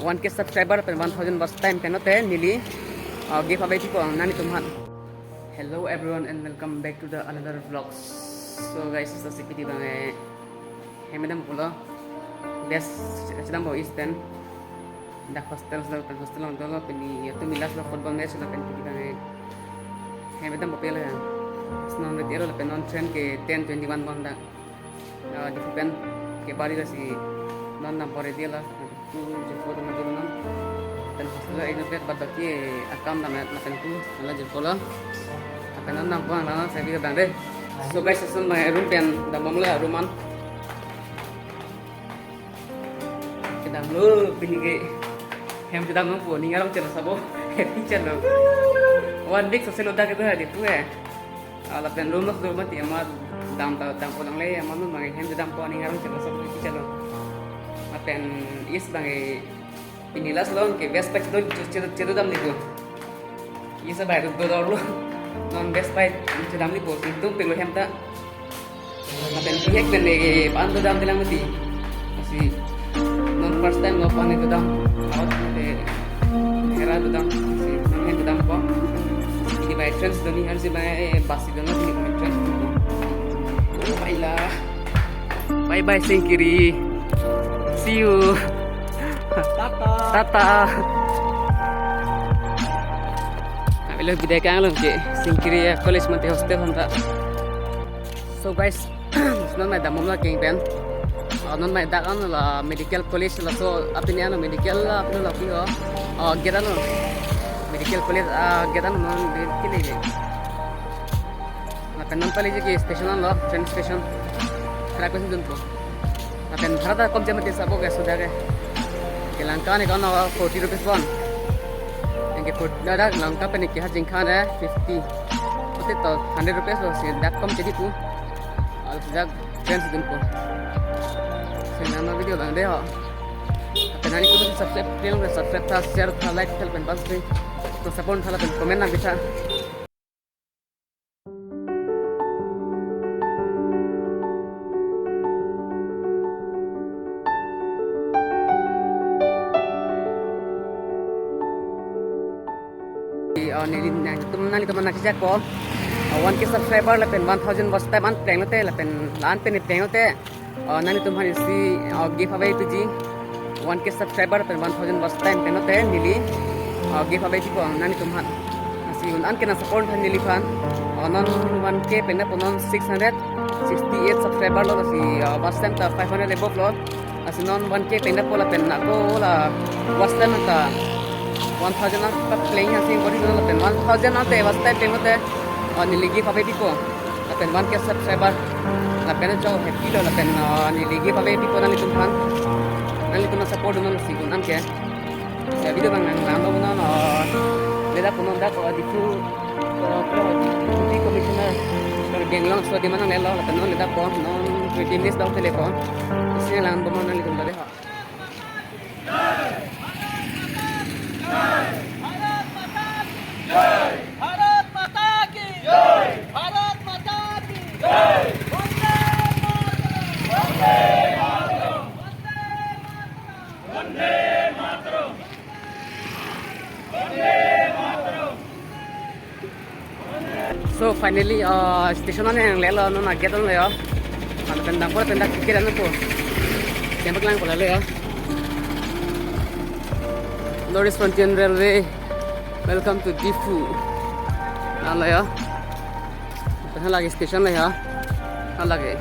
1K subscriber pen 1000 watch time penote nili give away people nani tumhan. Hello everyone and welcome back to the another vlogs. So guys, sa CPT bangai hemedam pula best sedang bawa Eastern dak hostel dolo peni tu milas lo football match la pen piti bangai hemedam popela snon retiro la pen on trend ke 10-21 banda di pen ke bari la si non nampore dia lah tu jepol na dulu non dan hostel ini bet badaki account na pen tu la jepol la akan non nampang la saya bilang bang deh. So guys, sesun mai room pen da mamla ruman kita lu pini ke hem kita mampu ni ngarang cerita sabo happy chalo one week sosial udah kita di tu ala pen rumah mati amar dam pulang le amar nu mangai hem kita mampu ni ngarang cerita sabo happy chalo apen is bangai inilas lon ke best pack do cerita dam ni tu isa bai tu do lu non best pack cerita dam ni po itu pelu hem ta apen pihak pen le pan do dam dilang mati masih first time go pan itu dam out de era itu dam si nang itu dam ko ini by trans doni har si by basi dona ni by trans bye bye Singkiri, see you, tata abelo bidai kang lo ke Singkiri college mate hostel honta. So guys, non mai damom la king pen non mai dak an la medical college la so apni an medical la apni la pio geran medical college geran non kile ge na penan pali je station an la train station kara ko dun ko na pen bharata kom jama te sabo ge suda ge lanka ne kan 40 rupees one enke put da lanka pe ne ke ha jingkha ne 50 ote to 100 rupees lo se dak kom jadi tu al sejak train dun ko nama video bang deh ho. Apa nani tu subscribe film ke subscribe ta share ta like ta pen bas pe to support ta pen comment na bisa. Nani teman nak cek ko 1K subscriber la pen 1000 watch time an pleng te la pen lan pen pleng te nani tumhani si give away tu ji 1K subscriber pen 1000 watch time penote nili give away ti ko nani tumhan si un an kena support han nili khan non 1K pen ponon 668 subscriber lo si watch time ta 500 above lo asi non 1K pen pola pen na ko la watch time ta 1000 na pa playing asi body lo pen 1000 na te watch time penote nili give away ti ko pen 1K subscriber la pena jauh happy lo la pena niligi pa baby ko nali tumhan nali tuna support no si kunan ke sa video bang nang lamo no no leda puno da ko di fu di commissioner per benglong so di manang lelo la pena leda ko no 20 minutes daw telepon kasi lang bo nali tumba de ha Bharat माता की जय भारत माता की जय So finally station yang lelo no na get on le yo an pendang ko pendak kikiran ko tembak lang ko le yo Lord's Frontier Railway, welcome to Difu ala yo pehan lagi station le ya lagi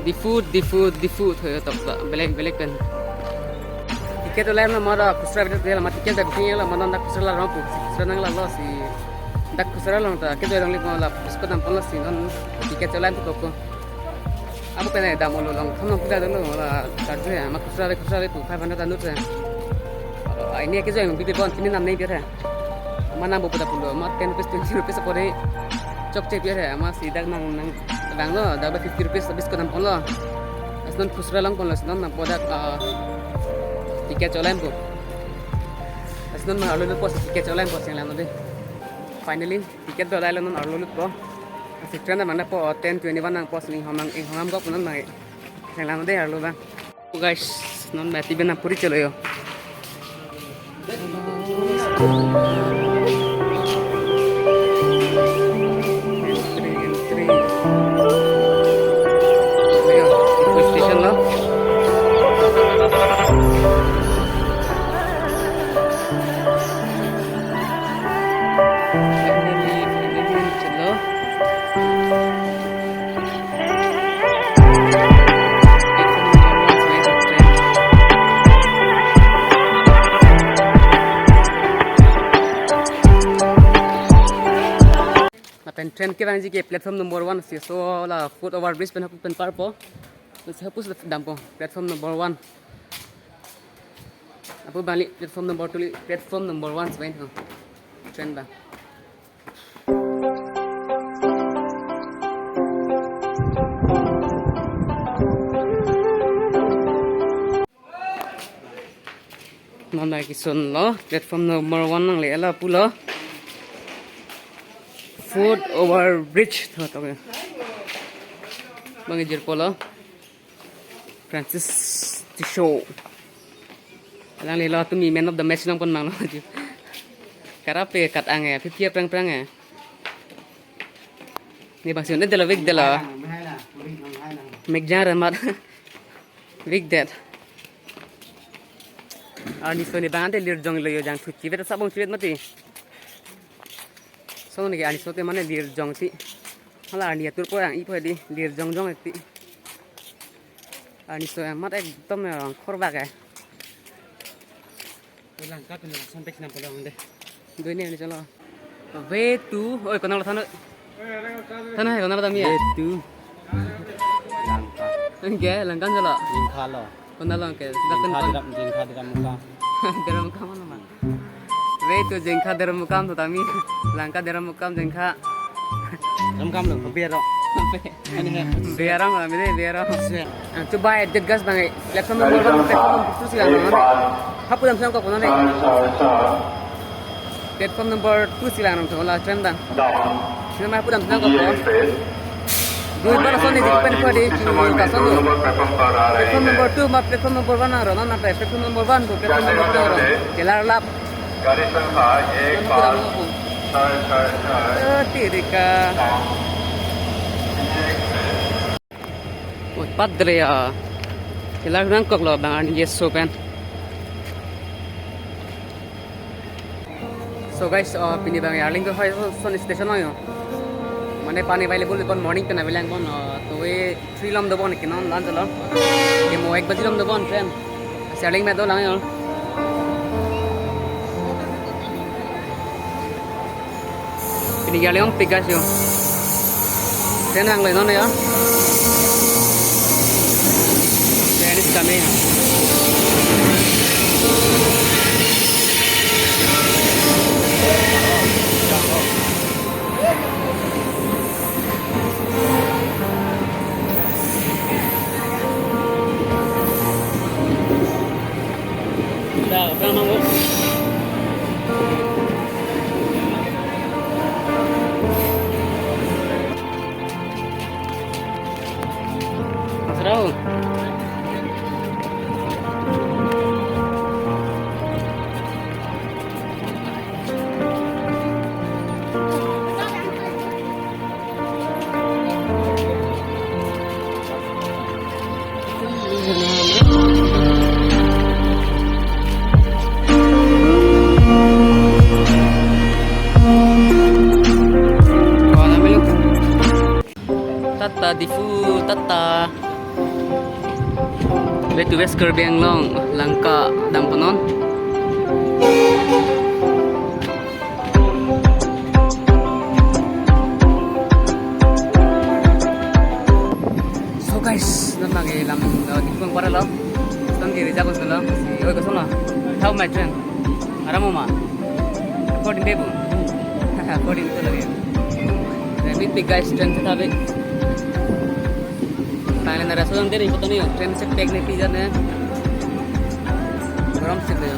Difu thoy tok da belek pen tiket la na mara kusra bit de la mat tiket da bikin la manan da kusra la rampu kusra nang la lo si dak kusra la ta ke do rang li la bisko dam pon la si non tiket la tu ko abu pen da mo lo long tham pula da lo la ta je ma kusra tu 500 da nu tre ai ne ke jo bi bi bon tin nam nei bi re mana bu pada pulo ma 10 rupees 20 rupees pore chok che bi re ma si dak nang bang lo da 50 rupees bisko dam pon lo asnon kusra lang pon lo asnon na poda tiket cholam ko asnon ma alu po tiket cholam po sing lang no de finally tiket do lai lo non alu ko si trend mana po 10-21 nang po sling hamang ing hamam ko punan mai Saya langsung deh halo bang. Guys, non mati benar puri celo yo. Entry. Ayo, itu station lo. Celo. Pen train ke bang ji ke platform number 1 si so la foot over bridge pen par po so hapus dam po platform number 1 apu bali platform number 2 platform number 1 sebain ho train bang non lagi sun lo platform number 1 nang le ala pulo foot over bridge tho to bang jir polo Francis Tisho lang le lo tumi man of the match nang pon mang lo ju karape kat ange phia prang prang e ni bang sun de la vik de la mek jar mat vik that ani so ni bang de lir jong le yo jang thu chi vet sa bong chi vet mati so ni ani sote mane lir jong ti hala ani atur po ang ipo di lir jong jong ti ani so mat ekdom khorba ka lang ka pin santek nam pala onde doi ni ani chalo way to oi konal thana thana hai konal dami way to langka langkan jalo Jingkha lo. konal lang ke daten kon Jingkha di muka. deram kam mana way to jengkha deram kam to tami langka deram kam jengkha Kam lo, biar lo. Ini kan. Biarang lah, biarang. Coba edit gas bang, platform number 1 platform terus sila nang. Hapu dalam siang kau kono nih. Platform number 2 sila nang thola trend dan. Sila mai hapu dalam siang kau kono. Dua bar son ni jipen ko di ka son. Platform number 2 ma platform number 1 nang ronan nang platform number 1 to platform number 2. Kelar lap. गाड़ी संख्या 15 Tirika. Padre ya. Kelar nang kok lo bang ani yes sopen. So guys, pini bang Yarling ko hoy son station hoy. Mane pani available kon morning pe na bilang kon to e 3 lam dobon kinon lan jalo. Ke mo 1 baji lam dobon train. Yarling me do lang yo. Pini Yarling pigas yo. Train ang lai non ya. Train is coming. Dah, kan mau. Masrau. Tata difu tata betu wesker benglong langka damponon so guys namang lam dikung para lo stang diri jago selo si oi ko sono how my friend aramo ma according debu according to lagi with big guys strength thabe Thailand na restaurant din ito niyo train set tag ni pizza na गरम से दे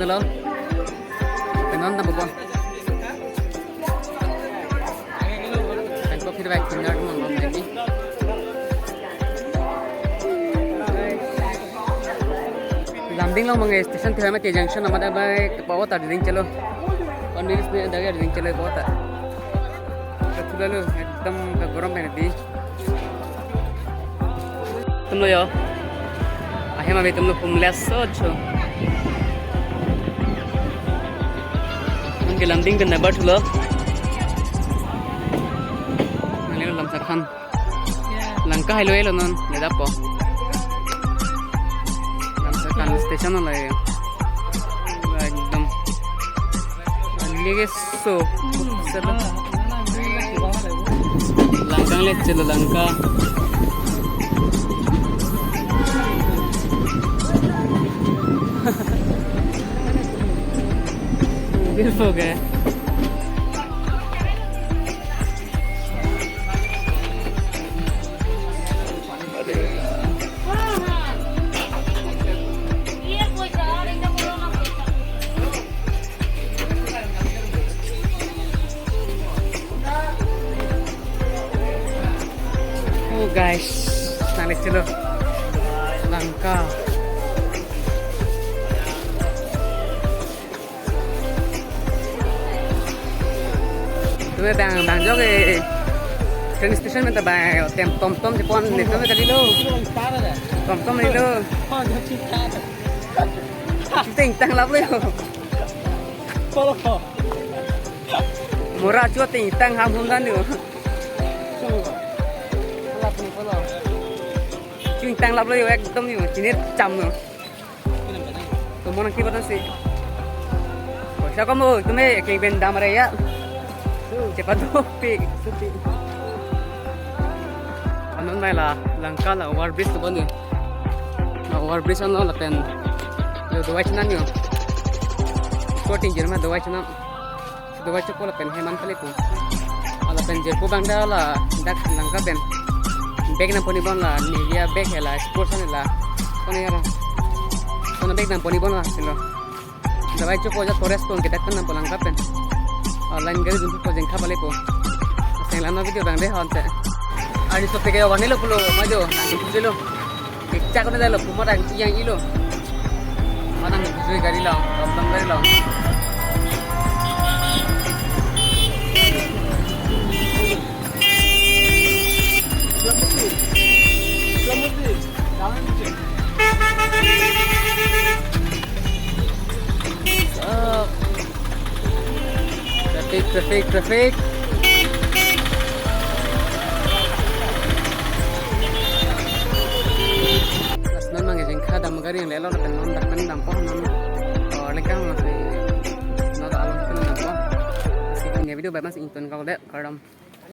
na lo. Penon na bubo. Pen ko feedback tinggal mo ngom jadi. Lambing lo mga station thi ma te junction amada bai बहुत urging चलो और news में दगे urging चले बहुत तो लो एकदम गरम है दी तुम लो यो आहे मा तुम लो कुमलेस छो उनके लंबिंग के नंबर ठुलो नले लमसा खान लंका हेलो हेलो नन ले दापो लमसा खान स्टेशन ला एकदम so langkang lihat celo langka beautiful guy guys, naik celo langka. Tuh bang jo ke train station में तो bang tom di pon itu में tadi lo. Tom itu. Ting tang lap lo. Murah cua ting tang ham hundan tu. Cuy tang lap lo ekdom ni sini jam lo. Tu mau nak kibat sih. Kau kamu tu me kayak benda mereka. Cepat tu pik. Anon mai lah langka lah overbridge tu benda. Nah overbridge an lo lakukan. Lo dua channel ni. Sporting jerman dua channel. Dua cukup lakukan heman kali pun. Ala penjer po bang dah lah dak langka ben. Bag na poni bon la Nivea bag है ला sports ने ला कोने यार कोने bag na poni bon la silo दवाई चुप हो जा थोड़े स्टोन के तक ना पलंग का पेन ऑनलाइन गरी जुन को जेंखा बले को सेला ना वीडियो बंदे होते आणि तो के वाने लो पुलो मजो ना पुलो इच्छा को दे लो पुमरा yang ilo mana ni गाड़ी लाओ अब गाड़ी लाओ Traffic. Las non mangi kada magari yang lelo na penon dakpan dampo non lekang masih nada alam penon dampo. Masih punya video bebas inton kau dek kadam.